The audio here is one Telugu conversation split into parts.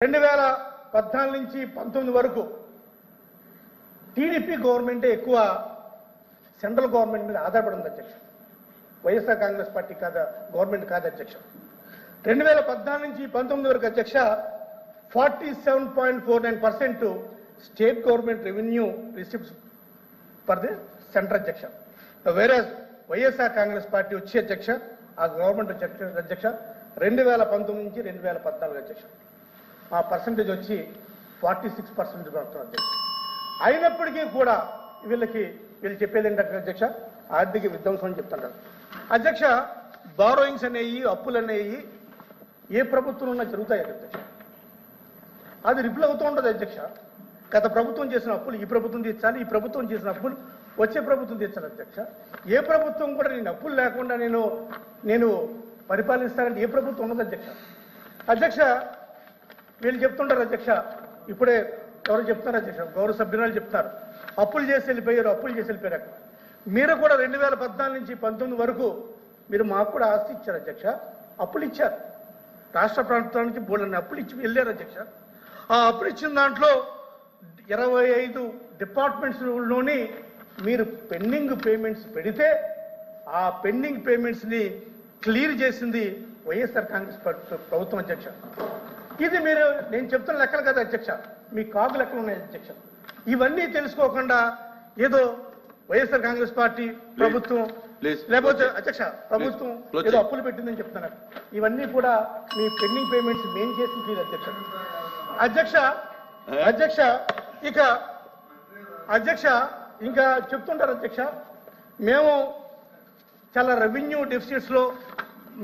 2014 నుంచి 19 వరకు టీడీపీ గవర్నమెంటే ఎక్కువ సెంట్రల్ గవర్నమెంట్ మీద ఆధారపడి ఉంది అధ్యక్ష. వైఎస్ఆర్ కాంగ్రెస్ పార్టీ కాదా గవర్నమెంట్ కాదు అధ్యక్ష. 2014 నుంచి 19 వరకు అధ్యక్ష 47.49% state government revenue receipts for the centre అధ్యక్ష. వేరే వైఎస్ఆర్ కాంగ్రెస్ పార్టీ వచ్చి అధ్యక్ష ఆ గవర్నమెంట్ అధ్యక్ష 2019 నుంచి 2014 అధ్యక్ష ఆ పర్సంటేజ్ వచ్చి 46% అధ్యక్ష. అయినప్పటికీ కూడా వీళ్ళు చెప్పేది ఏంటంటే అధ్యక్ష ఆర్థిక విధ్వంసం అని చెప్తున్నారు అధ్యక్ష. బారోయింగ్స్ అనేవి అప్పులు అనేవి ఏ ప్రభుత్వం ఉన్నా జరుగుతాయి అధ్యక్ష. అది రిప్లై అవుతూ ఉంటుంది అధ్యక్ష. గత ప్రభుత్వం చేసిన అప్పులు ఈ ప్రభుత్వం తీర్చాలి, ఈ ప్రభుత్వం చేసిన అప్పులు వచ్చే ప్రభుత్వం తీర్చాలి అధ్యక్ష. ఏ ప్రభుత్వం కూడా నేను అప్పులు లేకుండా నేను పరిపాలిస్తానంటే ఏ ప్రభుత్వం ఉన్నది అధ్యక్ష. అధ్యక్ష వీళ్ళు చెప్తుంటారు అధ్యక్ష, ఇప్పుడే ఎవరు చెప్తున్నారు అధ్యక్ష, గౌరవ సభ్యురాలు చెప్తారు అప్పులు చేసి వెళ్ళిపోయారు. అక్కడ మీరు కూడా 2014 నుంచి 19 వరకు మీరు మాకు కూడా ఆస్తి ఇచ్చారు అధ్యక్ష, అప్పులు ఇచ్చారు. రాష్ట్ర ప్రభుత్వానికి బోర్డుని అప్పులు ఇచ్చి వెళ్ళారు అధ్యక్ష. ఆ అప్పులు ఇచ్చిన దాంట్లో 25 డిపార్ట్మెంట్స్లోని మీరు పెండింగ్ పేమెంట్స్ పెడితే ఆ పెండింగ్ పేమెంట్స్ని క్లియర్ చేసింది వైఎస్ఆర్ కాంగ్రెస్ ప్రభుత్వం అధ్యక్ష. ఇది నేను చెప్తున్న లెక్కలు కదా అధ్యక్ష, మీ కాగు లెక్కలు ఉన్నాయి అధ్యక్ష. ఇవన్నీ తెలుసుకోకుండా ఏదో వైఎస్ఆర్ కాంగ్రెస్ పార్టీ ప్రభుత్వం లేకపోతే అధ్యక్ష ప్రభుత్వం ఏదో అప్పులు పెట్టిందని చెప్తున్నారు. ఇవన్నీ కూడా మీ పెండింగ్ పేమెంట్స్ మేము చేసింది అధ్యక్ష. అధ్యక్ష ఇంకా చెప్తుంటారు అధ్యక్ష, మేము చాలా రెవెన్యూ డెఫిసిట్స్ లో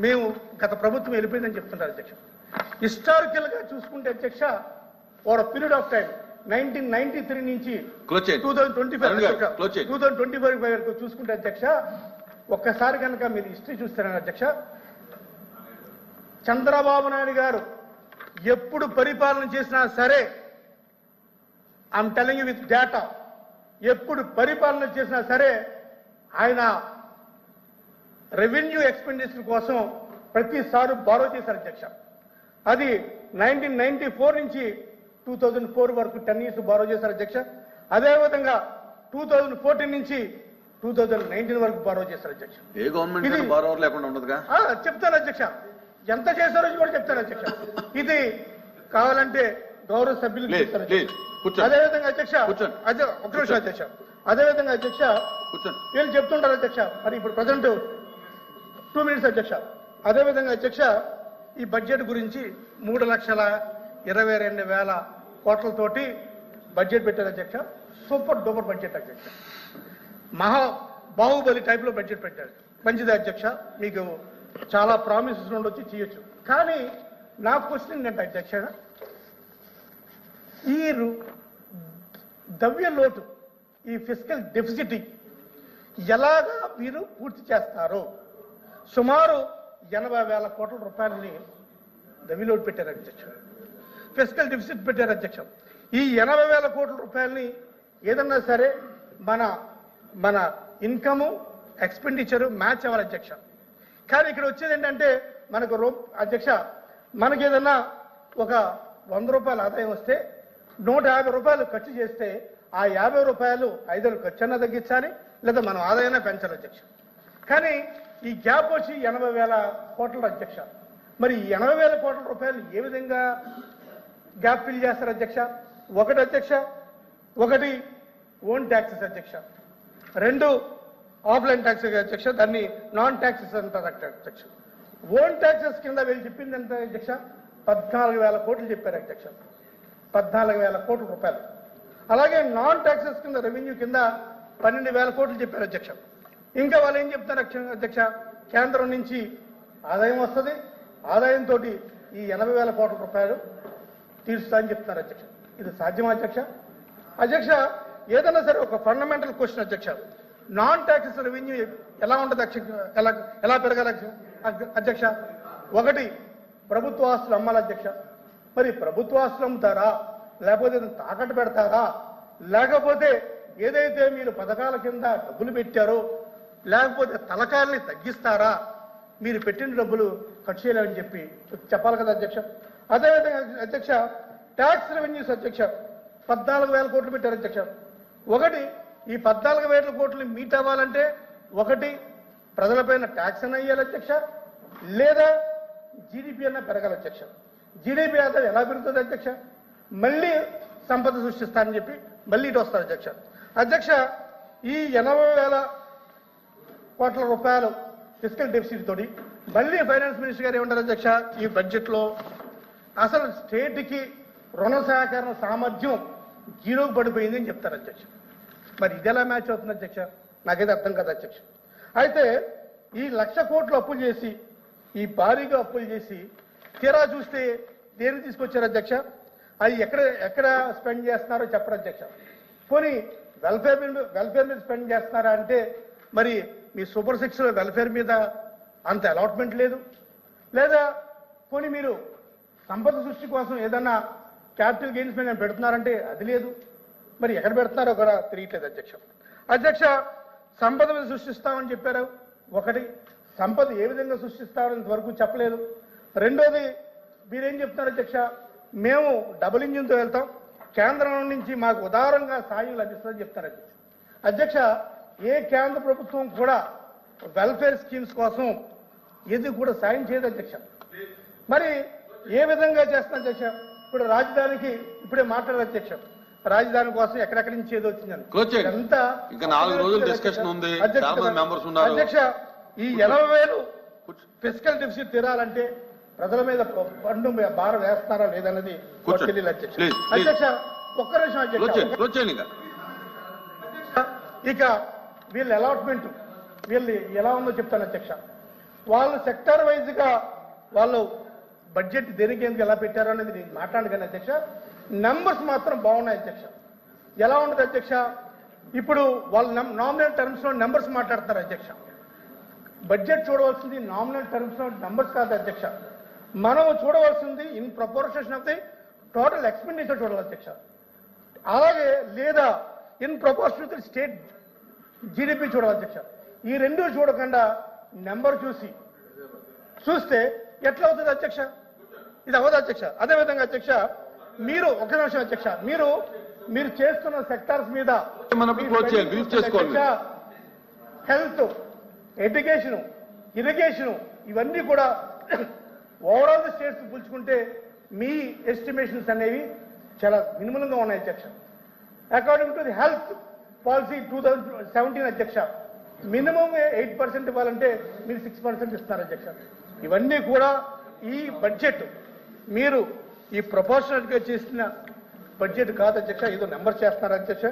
మేము గత ప్రభుత్వం వెళ్ళిపోయిందని చెప్తుంటారు అధ్యక్ష. హిస్టారికల్ గా చూసుకుంటే అధ్యక్ష ఫర్ పీరియడ్ ఆఫ్ టైం 1993 నుంచి 2025 వరకు చూసుకుంటే అధ్యక్ష ఒక్కసారి కనుక మీరు హిస్టరీ చూస్తారని అధ్యక్ష, చంద్రబాబు నాయుడు గారు ఎప్పుడు పరిపాలన చేసినా సరే I'm telling you with data, ఎప్పుడు పరిపాలన చేసినా సరే ఆయన రెవెన్యూ ఎక్స్పెండిచర్ కోసం ప్రతిసారి బారో చేశారు అధ్యక్ష. అది 1994 నుంచి 2004 వరకు 10 years బారో చేశారు అధ్యక్ష. అదేవిధంగా 2014 నుంచి 2019 వరకు బారో చేశారు అధ్యక్ష. ఏ గవర్నమెంట్ బారో లేకుండా ఉండదుగా చెప్తాను అధ్యక్ష, ఎంత చేశారో కూడా చెప్తాను అధ్యక్ష. ఇది కావాలంటే గౌరవ సభ్యులు చెప్తారు. అదేవిధంగా అధ్యక్ష ఒక నిమిషం అధ్యక్ష, అదేవిధంగా అధ్యక్ష వీళ్ళు చెప్తుంటారు అధ్యక్ష. మరి ఇప్పుడు ప్రజెంట్ 2 minutes అధ్యక్ష. అదేవిధంగా అధ్యక్ష ఈ బడ్జెట్ గురించి 3,22,000 కోట్లతోటి బడ్జెట్ పెట్టారు అధ్యక్ష. సూపర్ డూపర్ బడ్జెట్ అధ్యక్ష, బాహుబలి టైప్లో బడ్జెట్ పెట్టారు. మంచిది అధ్యక్ష, మీకు చాలా ప్రామిసెస్ ఉండొచ్చు, చేయొచ్చు. కానీ నా క్వశ్చన్ ఏంటంటే అధ్యక్ష, ఈ ద్రవ్య లోటు ఈ ఫిస్కల్ డెఫిసిట్ ఎలాగా మీరు పూర్తి చేస్తారు? సుమారు 80,000 కోట్ల రూపాయలని ద్రవ్య లోటు పెట్టారు అధ్యక్ష, ఫిస్కల్ డెఫిసిట్ పెట్టారు అధ్యక్ష. ఈ 80,000 కోట్ల రూపాయలని ఏదన్నా సరే మన ఇన్కము ఎక్స్పెండిచరు మ్యాచ్ అవ్వాలి అధ్యక్ష. కానీ ఇక్కడ వచ్చేది ఏంటంటే మనకు అధ్యక్ష మనకి ఏదన్నా ఒక 100 రూపాయల ఆదాయం వస్తే 150 రూపాయలు ఖర్చు చేస్తే ఆ 50 రూపాయలు 5 ఖర్చు అన్నా తగ్గించాలి, లేదా మనం ఆదాయాన్ని పెంచాలి అధ్యక్ష. కానీ ఈ గ్యాప్ వచ్చి 80,000 కోట్ల అధ్యక్ష. మరి 80,000 కోట్ల రూపాయలు ఏ విధంగా గ్యాప్ ఫిల్ చేస్తారు అధ్యక్ష? ఒకటి ఓన్ ట్యాక్సెస్ అధ్యక్ష, 2 ఆఫ్లైన్ ట్యాక్సెస్ అధ్యక్ష, దాన్ని నాన్ ట్యాక్సెస్ అంటారు అధ్యక్ష. ఓన్ ట్యాక్సెస్ కింద వీళ్ళు చెప్పింది ఎంత అధ్యక్ష? 14,000 కోట్లు చెప్పారు అధ్యక్ష, 14,000 కోట్ల రూపాయలు. అలాగే నాన్ ట్యాక్సెస్ కింద రెవెన్యూ కింద 12,000 కోట్లు చెప్పారు అధ్యక్ష. ఇంకా వాళ్ళు ఏం చెప్తారు అధ్యక్ష? కేంద్రం నుంచి ఆదాయం వస్తుంది, ఆదాయంతో ఈ 80,000 కోట్ల రూపాయలు తీరుస్తా అని చెప్తున్నారు అధ్యక్ష. ఇది సాధ్యమా అధ్యక్ష? ఏదైనా సరే ఒక ఫండమెంటల్ క్వశ్చన్ అధ్యక్ష, నాన్ ట్యాక్సెస్ రెవెన్యూ ఎలా ఉంటుంది ఎలా పెరగాలి అధ్యక్ష? ఒకటి ప్రభుత్వ ఆస్తులు అమ్మాలి అధ్యక్ష. మరి ప్రభుత్వ ఆస్తులు అమ్ముతారా, లేకపోతే తాకట్టు పెడతారా, లేకపోతే ఏదైతే మీరు పథకాల కింద డబ్బులు పెట్టారో లేకపోతే తలకాయల్ని తగ్గిస్తారా? మీరు పెట్టిన డబ్బులు ఖర్చు చేయాలని చెప్పాలి కదా అధ్యక్ష. అదేవిధంగా అధ్యక్ష ట్యాక్స్ రెవెన్యూస్ అధ్యక్ష 14,000 కోట్లు పెట్టారు అధ్యక్ష. ఒకటి ఈ 14,000 కోట్లు మీట్ అవ్వాలంటే ఒకటి ప్రజలపైన ట్యాక్స్ అన్న వేయాలి అధ్యక్ష, లేదా జీడిపి అన్న పెరగాలి అధ్యక్ష. జీడిపి ఆదాయం ఎలా పెరుగుతుంది అధ్యక్ష? మళ్ళీ సంపద సృష్టిస్తానని చెప్పి మళ్ళీ ఇటు వస్తారు అధ్యక్ష. అధ్యక్ష ఈ 80,000 కోట్ల రూపాయలు ఫిస్కల్ డెఫిసిట్ తోటి మళ్ళీ ఫైనాన్స్ మినిస్టర్ గారు ఏమంటారు అధ్యక్ష, ఈ బడ్జెట్లో అసలు స్టేట్కి రుణ సహకరణ సామర్థ్యం జీరోకు పడిపోయింది అని చెప్తారు అధ్యక్ష. మరి ఇది ఎలా మ్యాచ్ అవుతుంది అధ్యక్ష? నాకైతే అర్థం కాదు అధ్యక్ష. అయితే ఈ 1,00,000 కోట్లు అప్పులు చేసి ఈ భారీగా అప్పులు చేసి తీరా చూస్తే దేన్ని తీసుకొచ్చారు అధ్యక్ష? అవి ఎక్కడ స్పెండ్ చేస్తున్నారో చెప్పరు అధ్యక్ష. పోనీ వెల్ఫేర్ మీద స్పెండ్ చేస్తున్నారా అంటే మరి మీ సూపర్ సిక్స్లో వెల్ఫేర్ మీద అంత అలాట్మెంట్ లేదు, లేదా పోనీ మీరు సంపద సృష్టి కోసం ఏదన్నా క్యాపిటల్ గెయిన్స్ మీద పెడుతున్నారంటే అది లేదు. మరి ఎక్కడ పెడుతున్నారో కూడా తెలియట్లేదు అధ్యక్ష. అధ్యక్ష సంపద మీద సృష్టిస్తామని చెప్పారు, ఒకటి సంపద ఏ విధంగా సృష్టిస్తారో ఇంతవరకు చెప్పలేదు. రెండోది మీరేం చెప్తున్నారు అధ్యక్ష, మేము డబుల్ ఇంజిన్తో వెళ్తాం, కేంద్రం నుంచి మాకు ఉదారంగా సాయం లభిస్తుందని చెప్తారు అధ్యక్ష. అధ్యక్ష ఏ కేంద్ర ప్రభుత్వం కూడా వెల్ఫేర్ స్కీమ్స్ కోసం ఏది కూడా సాయం చేయదు అధ్యక్ష. మరి ఏ విధంగా చేస్తున్నా అధ్యక్ష? ఇప్పుడు రాజధానికి ఇప్పుడే మాట్లాడారు అధ్యక్ష, రాజధాని కోసం ఎక్కడెక్కడి నుంచి ఏదో వచ్చిందని. ఇంకా 4 రోజులు డిస్కషన్ ఉంది, అధ్యక్ష ఈ 80,000 ఫిస్కల్ డెఫిసిట్ తీరాలంటే ప్రజల మీద పన్ను భారం వేస్తారా లేదన్నది తెలియదు అధ్యక్ష. అధ్యక్ష ఒక్క నిమిషం అధ్యక్ష. ఇక వీళ్ళ అలాట్మెంట్ వీళ్ళు ఎలా ఉందో చెప్తాను అధ్యక్ష. వాళ్ళు సెక్టర్ వైజ్ గా వాళ్ళు బడ్జెట్ దేనికి ఎలా పెట్టారో అనేది నేను మాట్లాడగానే అధ్యక్ష. నెంబర్స్ మాత్రం బాగున్నాయి అధ్యక్ష. ఎలా ఉండదు అధ్యక్ష? ఇప్పుడు వాళ్ళు నామినల్ టర్మ్స్ లో నెంబర్స్ మాట్లాడతారు అధ్యక్ష. బడ్జెట్ చూడవలసింది నామినల్ టర్మ్స్ లో నెంబర్స్ కాదు అధ్యక్ష. మనం చూడవలసింది in proportion of the total expenditure చూడాలి అధ్యక్ష. అలాగే లేదా in proportion to state GDP చూడాలి అధ్యక్ష. ఈ రెండు చూడకుండా నెంబర్ చూస్తే ఎట్లా అవుతుంది అధ్యక్ష? ఇది అవ్వదు అధ్యక్ష. అదేవిధంగా అధ్యక్ష మీరు ఒక నిమిషం అధ్యక్ష, మీరు చేస్తున్న సెక్టార్స్ మీద హెల్త్, ఎడ్యుకేషన్, ఇరిగేషన్ ఇవన్నీ కూడా ఓవరాల్ స్టేట్స్ పులుచుకుంటే మీ ఎస్టిమేషన్స్ అనేవి చాలా మినిమల్గా ఉన్నాయి అధ్యక్ష. According to the health policy 2017 అధ్యక్ష మినిమం 8% ఇవ్వాలంటే మీరు 6% ఇస్తున్నారు అధ్యక్ష. ఇవన్నీ కూడా ఈ బడ్జెట్ మీరు ఈ ప్రపోర్షనల్ గా చేసిన బడ్జెట్ కాదు అధ్యక్ష, ఏదో నెంబర్ చేస్తున్నారు అధ్యక్ష.